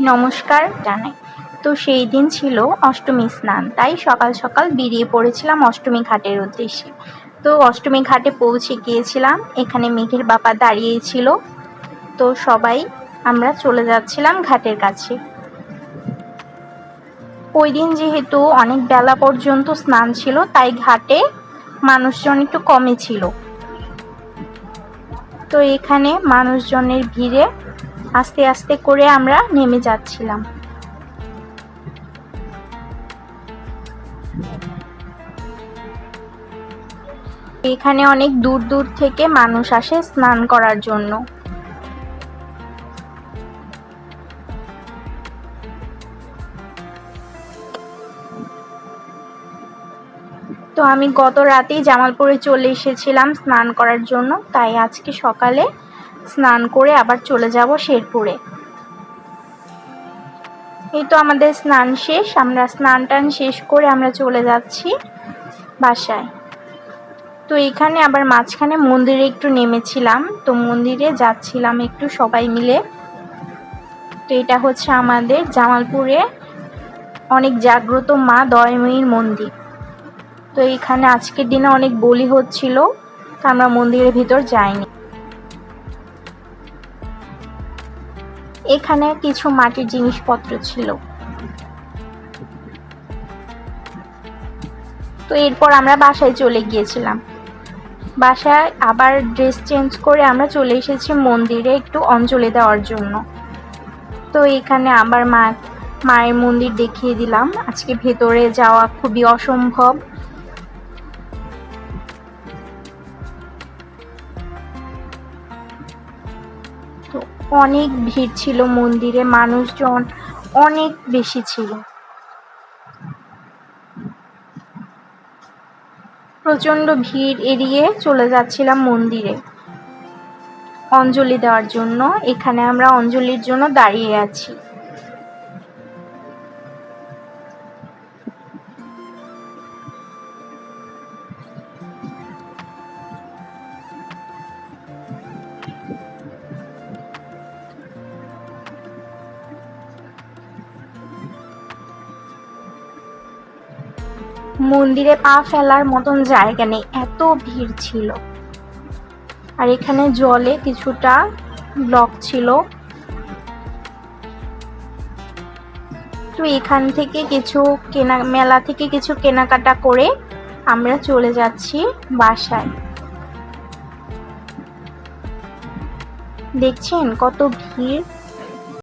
নমস্কার জানাই। তো সেই দিন ছিল অষ্টমী স্নান, তাই সকাল সকাল বেরিয়ে পড়েছিলাম অষ্টমী ঘাটের উদ্দেশ্যে। তো অষ্টমী ঘাটে পৌঁছে গিয়েছিলাম, এখানে মেঘের বাবা দাঁড়িয়েছিল। তো সবাই আমরা চলে যাচ্ছিলাম ঘাটের কাছে। ওই দিন যেহেতু অনেক বেলা পর্যন্ত স্নান ছিল, তাই ঘাটে মানুষজন একটু কমই ছিল। তো এখানে মানুষজনের ভিড়ে আস্তে আস্তে করে আমরা নেমে যাচ্ছিলাম। এখানে অনেক দূর দূর থেকে মানুষ আসে স্নান করার জন্য। তো আমি গত রাতেই জামালপুরে চলে এসেছিলাম স্নান করার জন্য, তাই আজকে সকালে স্নান করে আবার চলে যাব শেরপুরে। এই তো আমাদের স্নান শেষ, আমরা স্নান টান শেষ করে আমরা চলে যাচ্ছি বাসায়। তো এখানে আবার মাঝখানে মন্দিরে একটু নেমেছিলাম, তো মন্দিরে যাচ্ছিলাম একটু সবাই মিলে। তো এটা হচ্ছে আমাদের জামালপুরে অনেক জাগ্রত মা দয়াময়ীর মন্দির। তো এখানে আজকের দিনে অনেক বলি হচ্ছিল, তো আমরা মন্দিরের ভিতর যাইনি। এখানে কিছু মাটির জিনিসপত্র ছিল। তো এরপর আমরা বাসায় চলে গিয়েছিলাম। বাসায় আবার ড্রেস চেঞ্জ করে আমরা চলে এসেছি মন্দিরে একটু অঞ্জলি দেওয়ার জন্য। তো এখানে আবার মায়ের মন্দির দেখিয়ে দিলাম। আজকে ভেতরে যাওয়া খুবই অসম্ভব। তো অনেক ভিড় ছিল মন্দিরে, মানুষজন অনেক বেশি ছিল। প্রচন্ড ভিড় এড়িয়ে চলে যাচ্ছিলাম মন্দিরে অঞ্জলি দেওয়ার জন্য। এখানে আমরা অঞ্জলির জন্য দাঁড়িয়ে আছি। মন্দিরে পা ফেলার মতন জায়গা নেই, এত ভিড় ছিল। আর এখানে জলে কিছুটা ব্লক ছিল। তো এখান থেকে মেলা থেকে কিছু কেনাকাটা করে আমরা চলে যাচ্ছি বাসায়। দেখছেন কত ভিড়।